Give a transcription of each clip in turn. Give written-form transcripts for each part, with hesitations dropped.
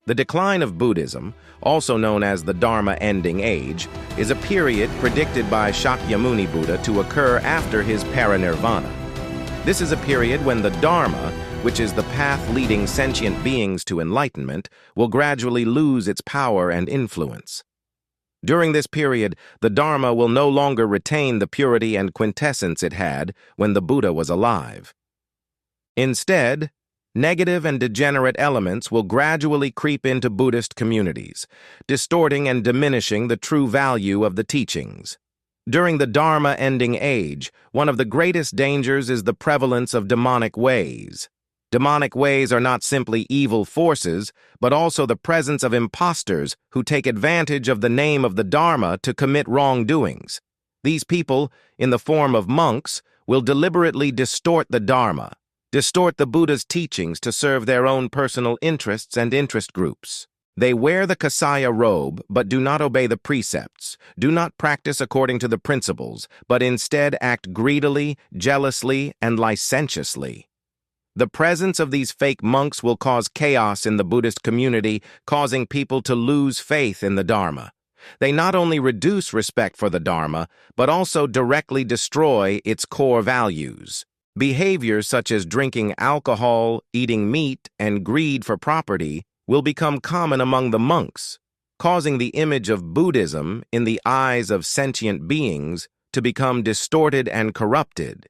The decline of Buddhism, also known as the Dharma ending age, is a period predicted by Shakyamuni Buddha to occur after his parinirvana. This is a period when the Dharma, which is the path leading sentient beings to enlightenment, will gradually lose its power and influence. During this period, the Dharma will no longer retain the purity and quintessence it had when the Buddha was alive. Instead, negative and degenerate elements will gradually creep into Buddhist communities, distorting and diminishing the true value of the teachings. During the Dharma ending age, one of the greatest dangers is the prevalence of demonic ways. Demonic ways are not simply evil forces, but also the presence of impostors who take advantage of the name of the Dharma to commit wrongdoings. These people, in the form of monks, will deliberately distort the Dharma, distort the Buddha's teachings to serve their own personal interests and interest groups. They wear the Kasaya robe, but do not obey the precepts, do not practice according to the principles, but instead act greedily, jealously, and licentiously. The presence of these fake monks will cause chaos in the Buddhist community, causing people to lose faith in the Dharma. They not only reduce respect for the Dharma, but also directly destroy its core values. Behaviors such as drinking alcohol, eating meat, and greed for property will become common among the monks, causing the image of Buddhism in the eyes of sentient beings to become distorted and corrupted.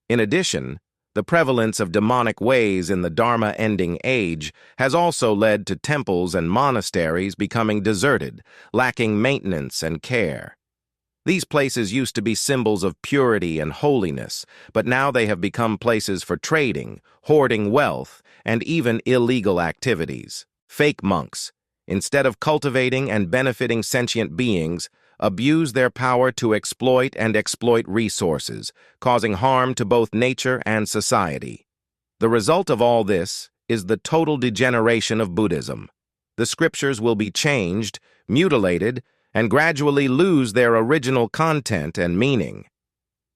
In addition, the prevalence of demonic ways in the Dharma ending age has also led to temples and monasteries becoming deserted, lacking maintenance and care. These places used to be symbols of purity and holiness, but now they have become places for trading, hoarding wealth, and even illegal activities. Fake monks, instead of cultivating and benefiting sentient beings, abuse their power to exploit resources, causing harm to both nature and society. The result of all this is the total degeneration of Buddhism. The scriptures will be changed, mutilated, and gradually lose their original content and meaning.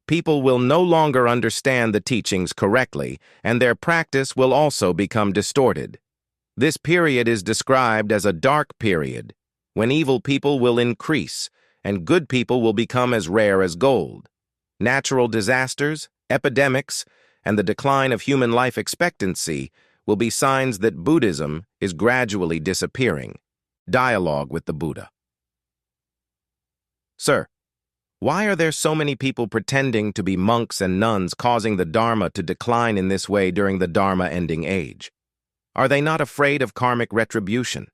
People will no longer understand the teachings correctly, and their practice will also become distorted. This period is described as a dark period, when evil people will increase, and good people will become as rare as gold. Natural disasters, epidemics, and the decline of human life expectancy will be signs that Buddhism is gradually disappearing. Dialogue with the Buddha. Sir, why are there so many people pretending to be monks and nuns causing the Dharma to decline in this way during the Dharma ending age? Are they not afraid of karmic retribution?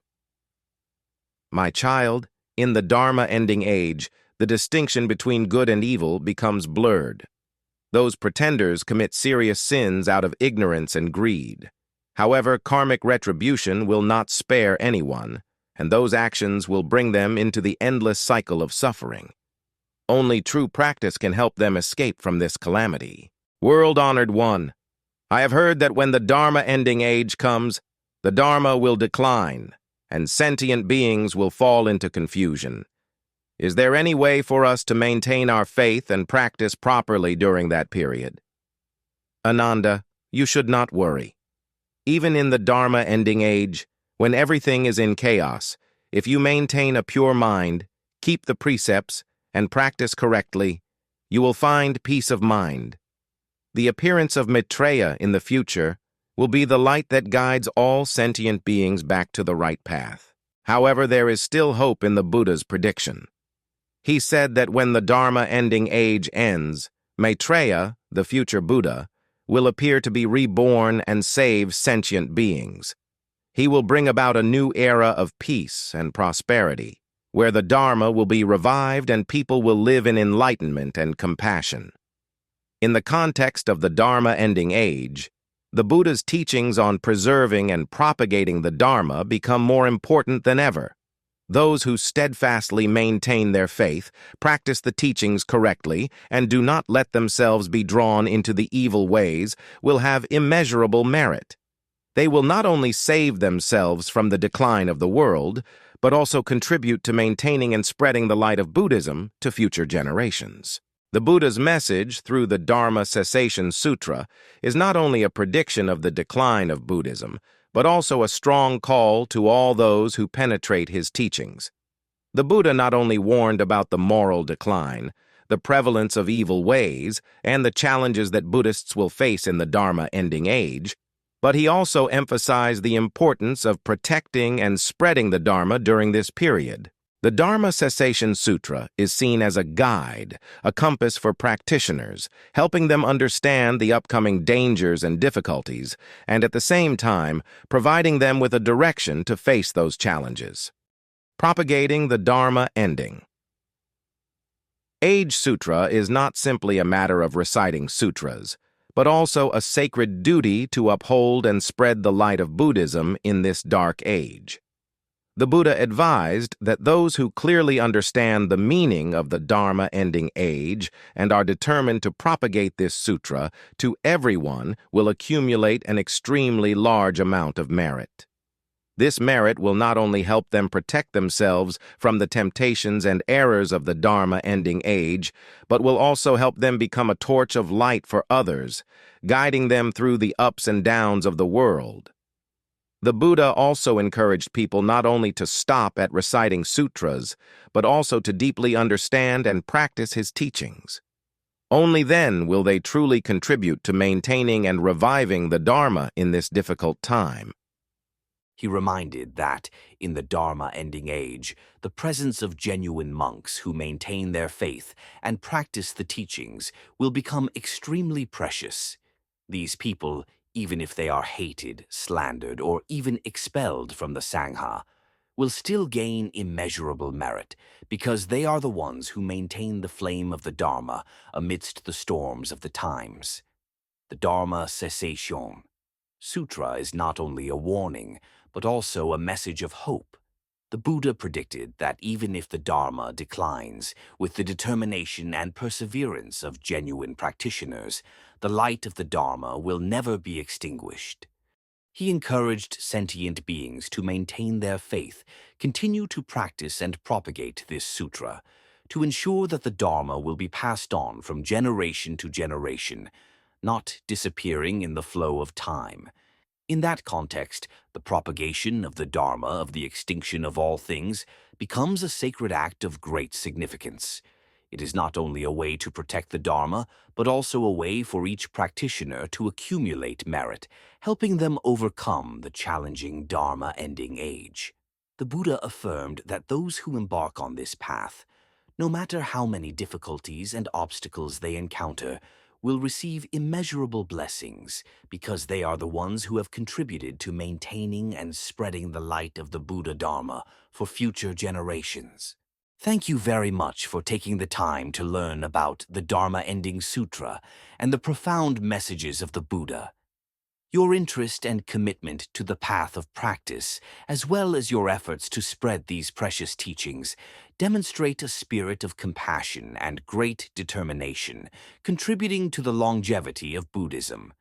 My child, in the Dharma ending age, the distinction between good and evil becomes blurred. Those pretenders commit serious sins out of ignorance and greed. However, karmic retribution will not spare anyone, and those actions will bring them into the endless cycle of suffering. Only true practice can help them escape from this calamity. World-honored one, I have heard that when the Dharma ending age comes, the Dharma will decline, and sentient beings will fall into confusion. Is there any way for us to maintain our faith and practice properly during that period? Ananda, you should not worry. Even in the Dharma ending age, when everything is in chaos, if you maintain a pure mind, keep the precepts, and practice correctly, you will find peace of mind. The appearance of Maitreya in the future will be the light that guides all sentient beings back to the right path. However, there is still hope in the Buddha's prediction. He said that when the Dharma ending age ends, Maitreya, the future Buddha, will appear to be reborn and save sentient beings. He will bring about a new era of peace and prosperity, where the Dharma will be revived and people will live in enlightenment and compassion. In the context of the Dharma ending age, the Buddha's teachings on preserving and propagating the Dharma become more important than ever. Those who steadfastly maintain their faith, practice the teachings correctly, and do not let themselves be drawn into the evil ways will have immeasurable merit. They will not only save themselves from the decline of the world, but also contribute to maintaining and spreading the light of Buddhism to future generations. The Buddha's message through the Dharma Cessation Sutra is not only a prediction of the decline of Buddhism, but also a strong call to all those who penetrate his teachings. The Buddha not only warned about the moral decline, the prevalence of evil ways, and the challenges that Buddhists will face in the Dharma ending age, but he also emphasized the importance of protecting and spreading the Dharma during this period. The Dharma Cessation Sutra is seen as a guide, a compass for practitioners, helping them understand the upcoming dangers and difficulties, and at the same time, providing them with a direction to face those challenges. Propagating the Dharma ending. Age Sutra is not simply a matter of reciting sutras, but also a sacred duty to uphold and spread the light of Buddhism in this dark age. The Buddha advised that those who clearly understand the meaning of the Dharma ending age and are determined to propagate this sutra to everyone will accumulate an extremely large amount of merit. This merit will not only help them protect themselves from the temptations and errors of the Dharma ending age, but will also help them become a torch of light for others, guiding them through the ups and downs of the world. The Buddha also encouraged people not only to stop at reciting sutras, but also to deeply understand and practice his teachings. Only then will they truly contribute to maintaining and reviving the Dharma in this difficult time. He reminded that, in the Dharma ending age, the presence of genuine monks who maintain their faith and practice the teachings will become extremely precious. These people, even if they are hated, slandered, or even expelled from the Sangha, will still gain immeasurable merit because they are the ones who maintain the flame of the Dharma amidst the storms of the times. The Dharma Cessation Sutra is not only a warning, but also a message of hope. The Buddha predicted that even if the Dharma declines, with the determination and perseverance of genuine practitioners, the light of the Dharma will never be extinguished. He encouraged sentient beings to maintain their faith, continue to practice and propagate this sutra, to ensure that the Dharma will be passed on from generation to generation, not disappearing in the flow of time. In that context, the propagation of the Dharma of the extinction of all things becomes a sacred act of great significance. It is not only a way to protect the Dharma, but also a way for each practitioner to accumulate merit, helping them overcome the challenging Dharma ending age. The Buddha affirmed that those who embark on this path, no matter how many difficulties and obstacles they encounter, will receive immeasurable blessings because they are the ones who have contributed to maintaining and spreading the light of the Buddha Dharma for future generations. Thank you very much for taking the time to learn about the Dharma Ending Sutra and the profound messages of the Buddha. Your interest and commitment to the path of practice, as well as your efforts to spread these precious teachings, demonstrate a spirit of compassion and great determination, contributing to the longevity of Buddhism.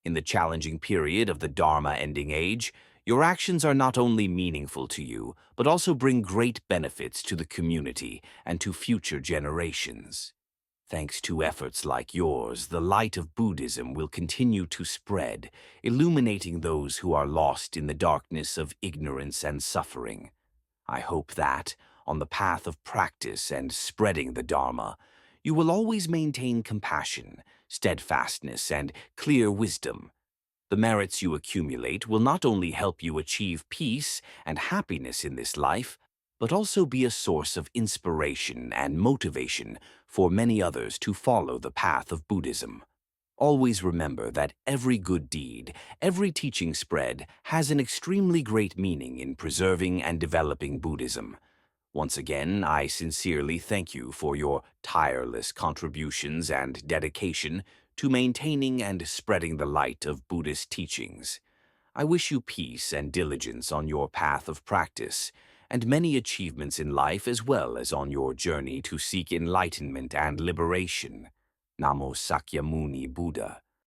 In the challenging period of the Dharma ending age, your actions are not only meaningful to you, but also bring great benefits to the community and to future generations. Thanks to efforts like yours, the light of Buddhism will continue to spread, illuminating those who are lost in the darkness of ignorance and suffering. I hope that, on the path of practice and spreading the Dharma, you will always maintain compassion, steadfastness, and clear wisdom. The merits you accumulate will not only help you achieve peace and happiness in this life, but also be a source of inspiration and motivation for many others to follow the path of Buddhism. Always remember that every good deed, every teaching spread, has an extremely great meaning in preserving and developing Buddhism. Once again, I sincerely thank you for your tireless contributions and dedication to maintaining and spreading the light of Buddhist teachings. I wish you peace and diligence on your path of practice, and many achievements in life as well as on your journey to seek enlightenment and liberation. Namo Sakyamuni Buddha.